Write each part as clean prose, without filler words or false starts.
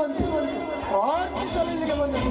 ಒದಗಿಸುವಂತೆ ಪ್ರಾರ್ಥಿಸಲು ಇಲ್ಲಿಗೆ ಬಂದರು.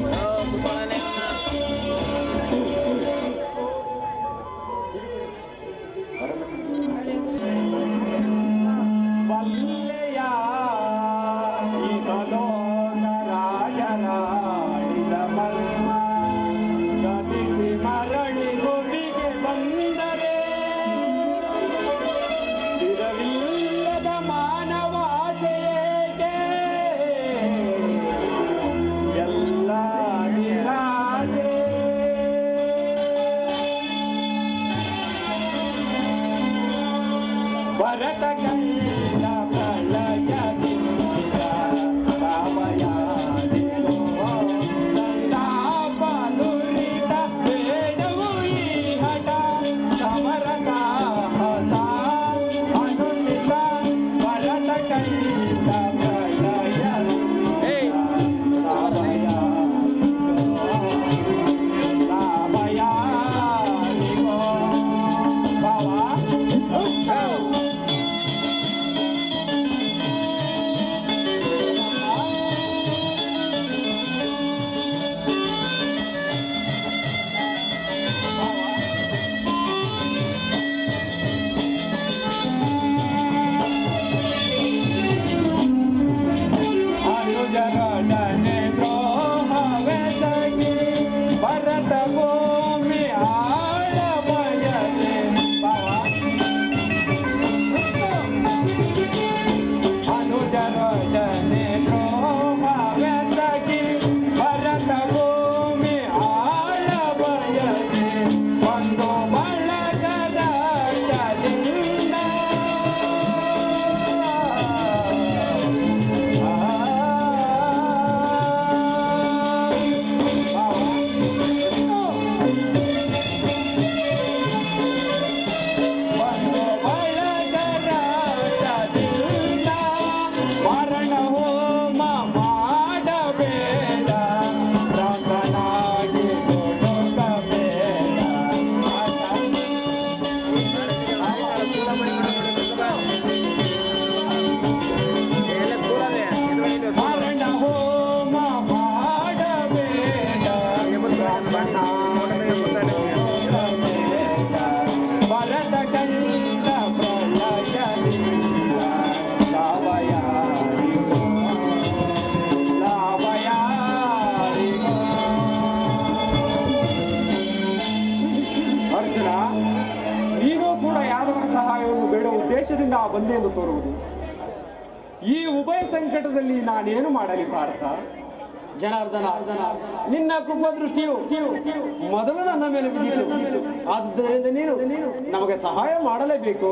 ಬಂದೆ ಎಂದು ತೋರುವುದು. ಈ ಉಭಯ ಸಂಕಟದಲ್ಲಿ ನಾನೇನು ಮಾಡಲಿ ಭಾರತ? ಜನಾರ್ದನ, ನಿನ್ನ ಕೃಪಾ ದೃಷ್ಟಿಯು ಮೊದಲು ನನ್ನ ಮೇಲೆ ಬಿದ್ದಿತು. ಆದ್ದರಿಂದ ನೀನು ನಮಗೆ ಸಹಾಯ ಮಾಡಲೇಬೇಕು.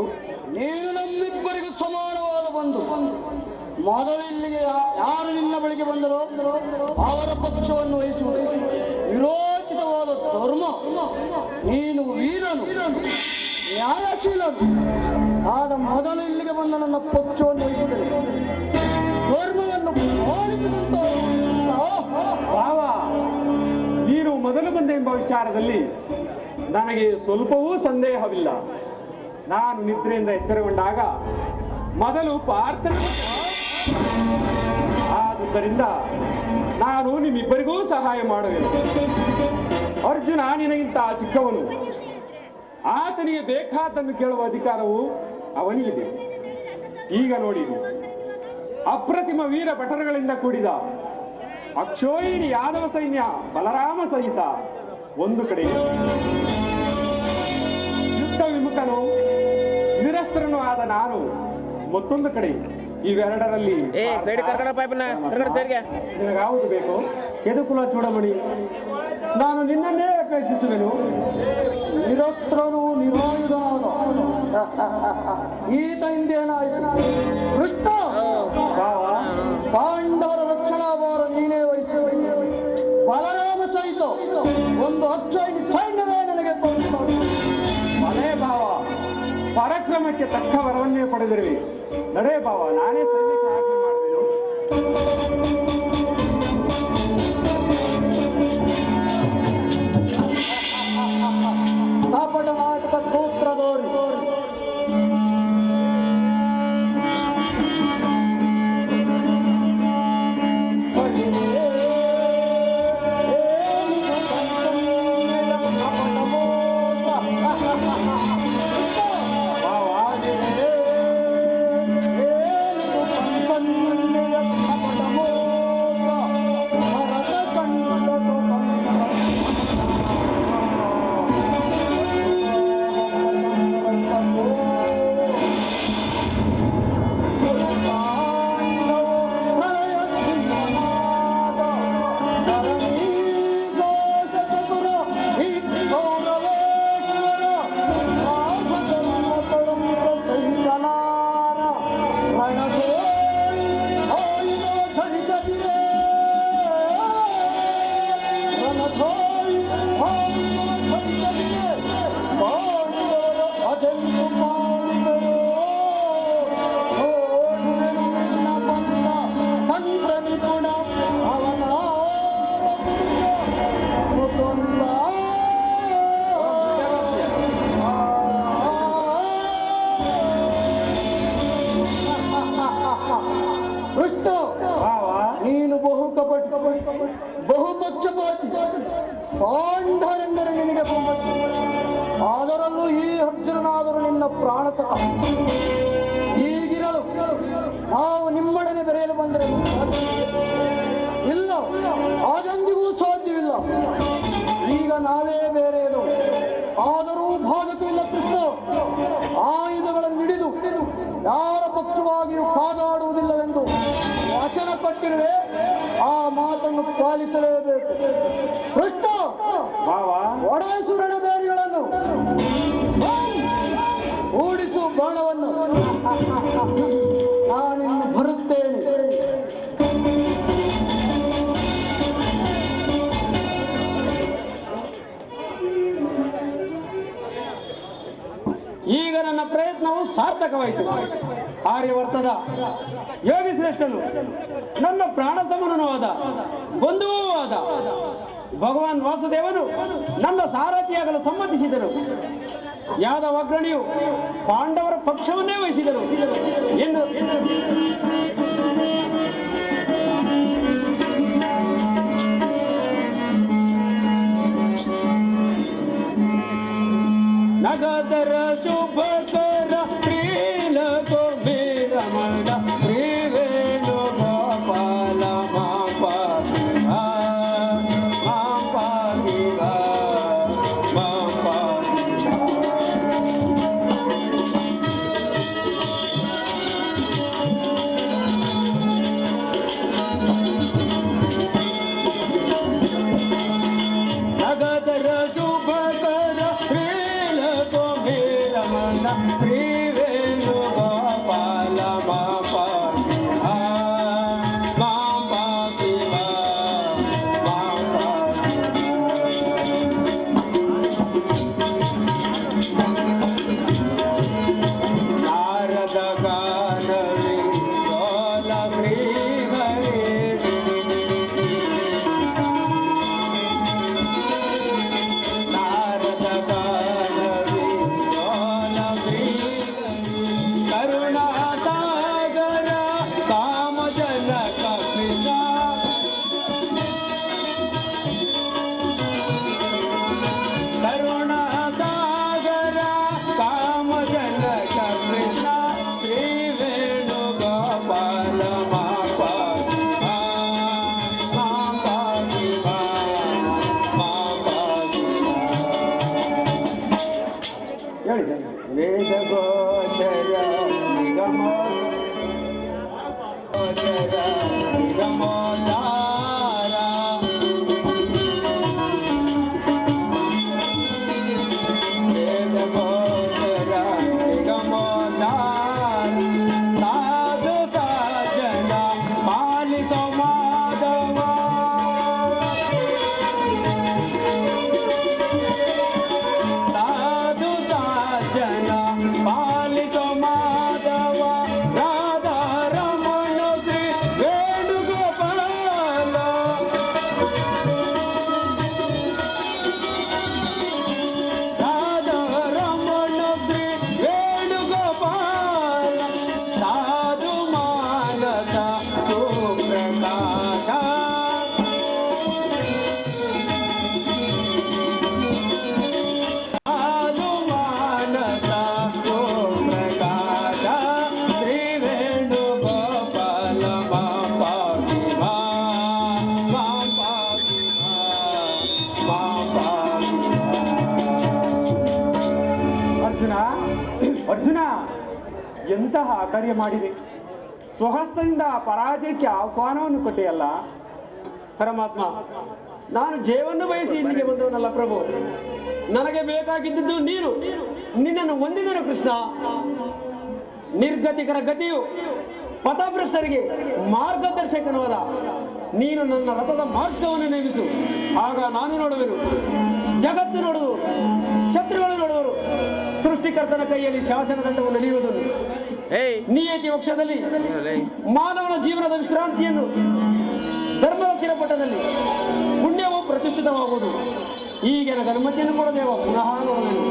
ನೀನು ನಮ್ಮಿಬ್ಬರಿಗೂ ಸಮಾನವಾದ ಬಂಧು. ಮೊದಲು ಇಲ್ಲಿಗೆ ಯಾರು ನಿನ್ನ ಬಳಿಗೆ ಬಂದರೋ ಅವರ ಪಕ್ಷವನ್ನು ವಹಿಸುವುದು ವಿರೋಚಿತವಾದ ಧರ್ಮ. ನೀನು ವೀರನು, ನ್ಯಾಯಶೀಲನು ಆದ ಮೊದಲು ಇಲ್ಲಿಗೆ ಬಂದ ನನ್ನ ಪಕ್ಷವನ್ನು ವಹಿಸಿದರೆ ಧರ್ಮವನ್ನು ಪಾಲಿಸಿದಂತ ಭಾವ, ನೀನು ಮೊದಲು ಬಂದ ಎಂಬ ವಿಚಾರದಲ್ಲಿ ನನಗೆ ಸ್ವಲ್ಪವೂ ಸಂದೇಹವಿಲ್ಲ. ನಾನು ನಿದ್ರೆಯಿಂದ ಎಚ್ಚರಗೊಂಡಾಗ ಮೊದಲು ಪ್ರಾರ್ಥನೆ. ಆದುದರಿಂದ ನಾನು ನಿಮ್ಮಿಬ್ಬರಿಗೂ ಸಹಾಯ ಮಾಡುವೆನು. ಅರ್ಜುನ ನಿನಗಿಂತ ಚಿಕ್ಕವನು. ಆತನಿಗೆ ಬೇಕಾದ್ದನ್ನು ಕೇಳುವ ಅಧಿಕಾರವು ಅವನಿಗಿದೆ. ಈಗ ನೋಡಿ, ಅಪ್ರತಿಮ ವೀರ ಭಟರುಗಳಿಂದ ಕೂಡಿದ ಅಕ್ಷೋಹಿಣಿ ಯಾದವ ಸೈನ್ಯ ಬಲರಾಮ ಸಹಿತ ಒಂದು ಕಡೆ, ಯುದ್ಧ ವಿಮುಖನು ನಿರಸ್ತ್ರನೂ ಆದ ನಾನು ಮತ್ತೊಂದು ಕಡೆ. ಇವೆರಡರಲ್ಲಿ ನಿನಗಾವುದು ಬೇಕು? ಯದುಕುಲ ಚೂಡಮಣಿ, ನಾನು ನಿನ್ನನ್ನೇ ಅಪೇಕ್ಷಿಸುವೆನು. ನಿರಸ್ತ್ರನು ನಿರಾಯುಧನಾದ ಈತ ಹಿಂದೇನಾಯಿತು? ಕೃಷ್ಣ, ಪಾಂಡವರ ರಕ್ಷಣಾ ಭಾರ ನೀನೇ ವಹಿಸಿ ಬಲರಾಮ ಸಹಿತ ಒಂದು ಅಕ್ಷೋಹಿಣಿ ಸೈನ್ಯವೇ ನನಗೆ ಮನೆ ಭಾವ, ಪರಾಕ್ರಮಕ್ಕೆ ತಕ್ಕ ವರವನ್ನೇ ಪಡೆದಿರುವೆ. ನಡೇ ಭಾವ, ನಾನೇ ಸೈನ್ಯಕ್ಕೆ ಆಜ್ಞೆ ಮಾಡುವೆನು. ಕಾಪಟ ನಾಟಕ ಸೂತ್ರದೋರಿ ಪಾಂಡವರೆಂದರೆ ನಿನಗೆ ಬಂದದ್ದು. ಅದರಲ್ಲೂ ಈ ಅರ್ಜುನನಾದರೂ ನಿನ್ನ ಪ್ರಾಣ ಸಹ. ಈಗಿರಲು ನಾವು ನಿಮ್ಮೊಡನೆ ಬೆರೆಯಲು ಬಂದರೆ ಇಲ್ಲ, ಅದೆಂದಿಗೂ ಸಾಧ್ಯವಿಲ್ಲ. ಈಗ ನಾವೇ ಬೇರೆಯದು, ಆದರೂ ಭಾಗಕವಿಲ್ಲ ಕೃಷ್ಣ. ಆಯುಧಗಳನ್ನು ಹಿಡಿದು ಯಾರ ಪಕ್ಷವಾಗಿಯೂ ಕಾದಾಡುವುದಿಲ್ಲವೆಂದು ವಚನ ಕೊಟ್ಟಿರುವೆ. ಆ ಮಾತನ್ನು ಪಾಲಿಸಲೇಬೇಕು ಕೃಷ್ಣ. ಒಡಾಯಿಸುರಣ ಬೇರಿಗಳನ್ನು ಓಡಿಸು ಬಾಣವನ್ನು. ನಾನಿನ್ನು ಬರುತ್ತೇನೆ. ಈಗ ನನ್ನ ಪ್ರಯತ್ನವು ಸಾರ್ಥಕವಾಯಿತು. ಆರ್ಯವರ್ತದ ಯೋಗಿ ಶ್ರೇಷ್ಠನು ನನ್ನ ಪ್ರಾಣ ಸಮನೂ ಆದ, ಬಂಧುವೂ ಆದ ಭಗವಾನ್ ವಾಸುದೇವನು ನನ್ನ ಸಾರಥಿಯಾಗಲು ಸಮ್ಮತಿಸಿದರು. ಯಾದವ ಅಗ್ರಣಿಯು ಪಾಂಡವರ ಪಕ್ಷವನ್ನೇ ವಹಿಸಿದರು ಎಂದು ನಗದರ ಶುಭಕರ ಶ್ರೀಲಕೋ ಮೇರಮಣ ಶ್ರೀ ವೇಣು ಗೋಪಾಲ ಮಾಪ ನಗದರ ಶುಭಕರ ಶ್ರೀ ವೇಣು ಗೋಪಾಲ ಮಾಪ ನಾರದ ಗಾನವಿ ಗೋಲ ಶ್ರೀ ನಾರದ ಗಾನವಿ ಕರುಣಾ ಸಾಗರ ಕಾಮ ಜನಕ ಕೃಷ್ಣ ಕರುಣಾ ಸಾಗರ ಕಾಮ ಜನಕ ಕೃಷ್ಣ ಶ್ರೀ ವೇಣು ಗೋಪಾಲ ಮಾಪ ಹೇಳಿ ಸರ್. ವೇದ ಗೋಚರ ನಿಗಮ ಗೋಚರ ನಿಗಮೋದಾರ ವೇದ ಗೋಚರ ನಿಗಮೋದಾರ ಸಾಧು ಸಾಜನ ಪಾಲಿಸೋ ಮಾಧವ ಸಾಧು ಸಾಜನ ಪಾಲಿಸೋ ಮಾಧವ ರಾಧಾ ರಮಣ ಶ್ರೀ ವೇಣುಗೋಪಾಲ ಅರ್ಜುನ ಅರ್ಜುನ ಎಂತಹ ಕಾರ್ಯ ಮಾಡಿದೆ. ಸ್ವಹಸ್ತದಿಂದ ಪರಾಜಯಕ್ಕೆ ಆಹ್ವಾನವನ್ನು ಕೊಟ್ಟೆಯಲ್ಲ. ಪರಮಾತ್ಮ, ನಾನು ಜಯವನ್ನು ಬಯಸಿ ಇಲ್ಲಿಗೆ ಬಂದವನಲ್ಲ ಪ್ರಭು. ನನಗೆ ಬೇಕಾಗಿದ್ದು ನೀನು. ನಿನ್ನನ್ನು ಹೊಂದಿದನು ಕೃಷ್ಣ. ನಿರ್ಗತಿಕರ ಗತಿಯು ಪಥಭ್ರಷ್ಟರಿಗೆ ಮಾರ್ಗದರ್ಶಕನವಾದ ನೀನು ನನ್ನ ರಥದ ಮಾರ್ಗವನ್ನು ನೇಮಿಸು. ಆಗ ನಾನು ನೋಡುವೆನು, ಜಗತ್ತು ನೋಡುವುದು, ಶತ್ರುಗಳು ನೋಡುವರು. ಸೃಷ್ಟಿಕರ್ತನ ಕೈಯಲ್ಲಿ ಶಾಸನ ದಂಡವನ್ನು ನಡೆಯುವುದನ್ನು ನಿಯತಿ ವಕ್ಷದಲ್ಲಿ ಮಾನವನ ಜೀವನದ ವಿಶ್ರಾಂತಿಯನ್ನು, ಧರ್ಮದ ಚಿರಪಟದಲ್ಲಿ ಪುಣ್ಯವು ಪ್ರತಿಷ್ಠಿತವಾಗುವುದು. ಹೀಗೆ ನನಗೆ ಅನುಮತಿಯನ್ನು ಕೊಡದೇವ ಪುನಃ ನೋಡುವೆನು.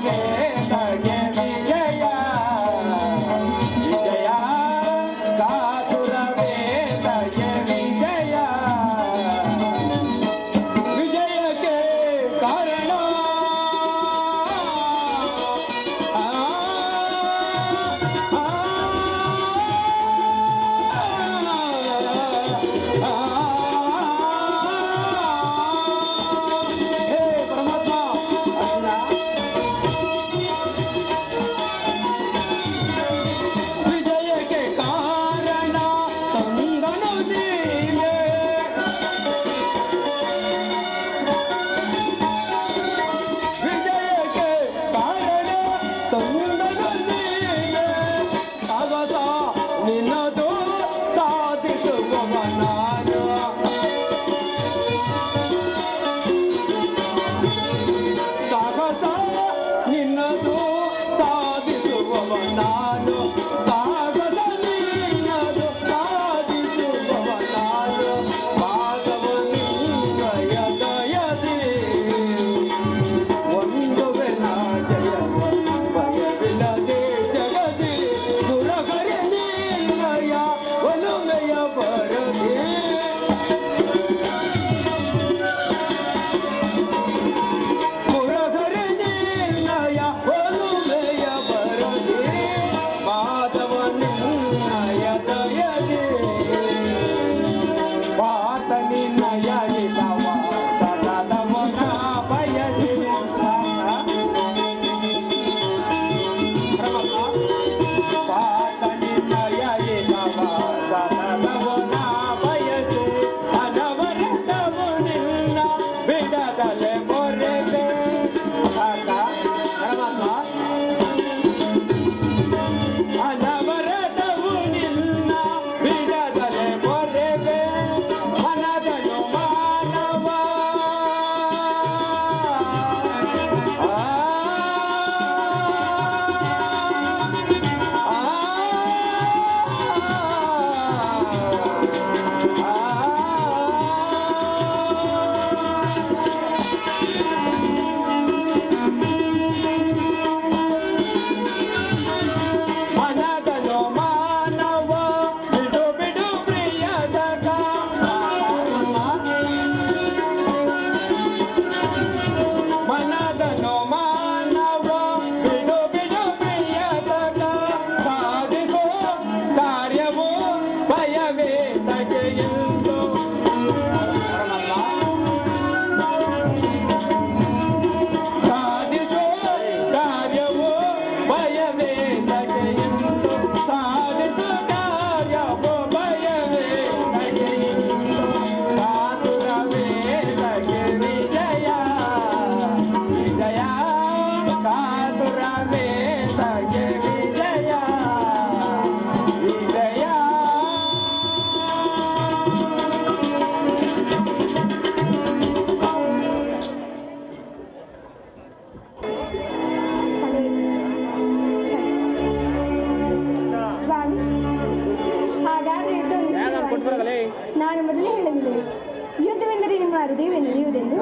Okay. ಸ್ವಾಮಿ, ಹಾಗಾದ್ರೆ ಯುದ್ಧ ನಿಶ್ಚಯವಾಗಿದೆ. ನಾನು ಮೊದಲೇ ಹೇಳಲಿದೆ, ಯುದ್ಧವೆಂದರೆ ನಿಮ್ಮ ಹೃದಯವೇ ನಿಲ್ಲಿಯುವುದೆಂದು.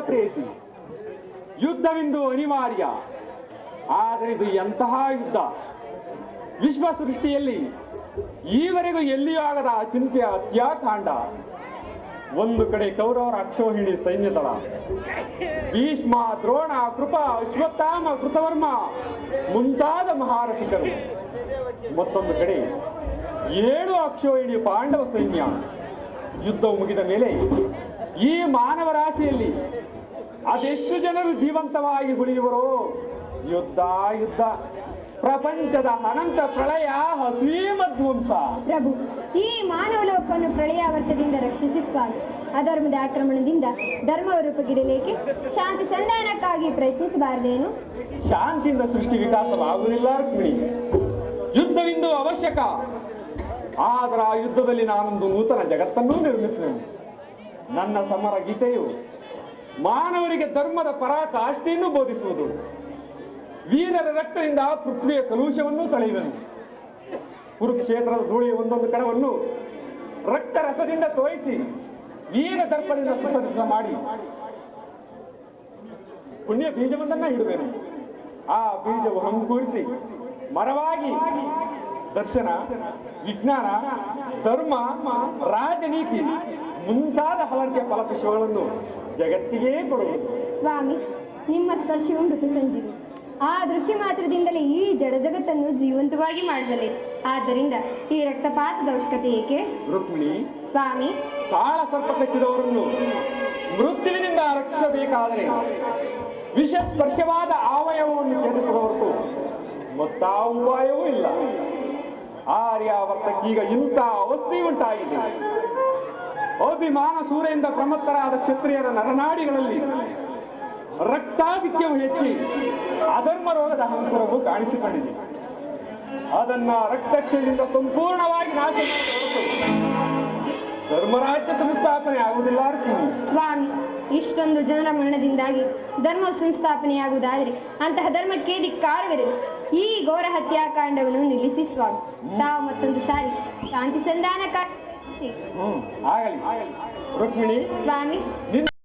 ಪ್ರೇಯಸಿ, ಯುದ್ಧವೆಂದು ಅನಿವಾರ್ಯ. ಆದರೆ ಇದು ಎಂತಹ ಯುದ್ಧ! ವಿಶ್ವ ಸೃಷ್ಟಿಯಲ್ಲಿ ಈವರೆಗೂ ಎಲ್ಲಿಯೂ ಆಗದ ಚಿಂತೆಯ ಹತ್ಯಾಕಾಂಡ. ಒಂದು ಕಡೆ ಕೌರವರ ಅಕ್ಷೋಹಿಣಿ ಸೈನ್ಯದಳ, ಭೀಷ್ಮ, ದ್ರೋಣ, ಕೃಪ, ಅಶ್ವತ್ಥಾಮ, ಕೃತವರ್ಮ ಮುಂತಾದ ಮಹಾರಥಿಕರು. ಮತ್ತೊಂದು ಕಡೆ 7 ಅಕ್ಷೋಹಿಣಿ ಪಾಂಡವ ಸೈನ್ಯ. ಯುದ್ಧವು ಮುಗಿದ ಮೇಲೆ ಈ ಮಾನವ ರಾಶಿಯಲ್ಲಿ ಅದೆಷ್ಟು ಜನರು ಜೀವಂತವಾಗಿ ಉಳಿಯುವರೋ? ಯುದ್ಧ ಯುದ್ಧ, ಪ್ರಪಂಚದ ಅನಂತ ಪ್ರಳಯ, ಹಸೀಮ ಧ್ವಂಸ. ಪ್ರಭು, ಈ ಮಾನವ ಲೋಕವನ್ನು ಪ್ರಳಯಾವರ್ತದಿಂದ ರಕ್ಷಿಸಿ ಸ್ವಾಮಿ. ಅಧರ್ಮದ ಆಕ್ರಮಣದಿಂದ ಧರ್ಮ ರೂಪಗಿಡಲೇಕೆ? ಶಾಂತಿ ಸಂಧಾನಕ್ಕಾಗಿ ಪ್ರಯತ್ನಿಸಬಾರದೇನು? ಶಾಂತಿಯಿಂದ ಸೃಷ್ಟಿ ವಿಕಾಸವಾಗುವುದಿಲ್ಲ ರುಕ್ಮಿಣಿ. ಯುದ್ಧವಿಂದು ಅವಶ್ಯಕ. ಆದ್ರೆ ಆ ಯುದ್ಧದಲ್ಲಿ ನಾನೊಂದು ನೂತನ ಜಗತ್ತನ್ನೂ ನಿರ್ಮಿಸುವೆನು. ನನ್ನ ಸಮರ ಗೀತೆಯು ಮಾನವರಿಗೆ ಧರ್ಮದ ಪರಾಕಾಷ್ಠೆಯನ್ನು ಬೋಧಿಸುವುದು. ವೀರರ ರಕ್ತದಿಂದ ಪೃಥ್ವಿಯ ಕಲುಷವನ್ನು ತಳೆಯುವೆನು. ಕುರುಕ್ಷೇತ್ರದ ಧೂಳಿಯ ಒಂದೊಂದು ಕಣವನ್ನು ರಕ್ತ ರಸದಿಂದ ತೋಯಿಸಿ ವೀರ ದರ್ಪದಿಂದ ಸುಸರಿಸ ಮಾಡಿ ಪುಣ್ಯ ಬೀಜವನ್ನ ಹಿಡುವೆನು. ಆ ಬೀಜವು ಹಂಗೂರಿಸಿ ಮರವಾಗಿ ದರ್ಶನ, ವಿಜ್ಞಾನ, ಧರ್ಮ, ರಾಜನೀತಿ ಮುಂತಾದ ಹಲವಾರು ಫಲಪುಷ್ಪಗಳನ್ನು ಜಗತ್ತಿಗೇ ಕೊಡುವುದು. ಸ್ವಾಮಿ, ನಿಮ್ಮ ಸ್ಪರ್ಶವು ಮೃತ ಸಂಜೀವಿ. ಆ ದೃಷ್ಟಿ ಮಾತ್ರದಿಂದಲೇ ಈ ಜಡ ಜಗತ್ತನ್ನು ಜೀವಂತವಾಗಿ ಮಾಡಬಲ್ಲೆ. ಆದ್ದರಿಂದ ಈ ರಕ್ತಪಾತದ ಅವಶ್ಯಕತೆ ಏಕೆ? ರುಕ್ಮಿಣಿ, ಸ್ವಾಮಿ, ಕಾಳ ಸರ್ಪ ಕಚ್ಚಿದವರನ್ನು ಮೃತ್ಯುವಿನಿಂದ ರಕ್ಷಿಸಬೇಕಾದರೆ ವಿಷ ಸ್ಪರ್ಶವಾದ ಅವಯವವನ್ನು ಛೇದಿಸದ ಹೊರತು ಮತ್ತಾ ಉಪಾಯವೂ ಇಲ್ಲ. ಆರ್ಯಾವರ್ತಕ್ಕೀಗ ಇಂಥ ಅವಸ್ಥೆಯುಂಟಾಗಿದೆ. ಅಭಿಮಾನ ಸೂರ್ಯದಿಂದ ಪ್ರಮತ್ತರಾದ ಕ್ಷತ್ರಿಯರ ನರನಾಡಿಗಳಲ್ಲಿ ರಕ್ತಾಧಿಕ್ಯವು ಹೆಚ್ಚಿ ಅಧರ್ಮ ರೋಗದ ಅಹಂಕಾರವು ಕಾಣಿಸಿಕೊಂಡಿದೆ. ಅದನ್ನ ರಕ್ತಕ್ಷಯದಿಂದ ಸಂಪೂರ್ಣವಾಗಿ ನಾಶ ಧರ್ಮರಾಜ್ಯ ಸಂಸ್ಥಾಪನೆ ಆಗುವುದಿಲ್ಲ. ಸ್ವಾಮಿ, ಇಷ್ಟೊಂದು ಜನರ ಮರಣದಿಂದಾಗಿ ಧರ್ಮ ಸಂಸ್ಥಾಪನೆಯಾಗುವುದಾದರೆ ಅಂತಹ ಧರ್ಮಕ್ಕೆ ಧಿಕ್ಕಾರವಿರಲಿ. ಈ ಘೋರ ಹತ್ಯಾಕಾಂಡವನ್ನು ನಿಲ್ಲಿಸಿ ಸ್ವಾಮಿ. ತಾವು ಮತ್ತೊಂದು ಸಾರಿ ಶಾಂತಿ ಸಂಧಾನ ಆಗಲಿ ರುಕ್ಮಿಣಿ. ಸ್ವಾಮಿ,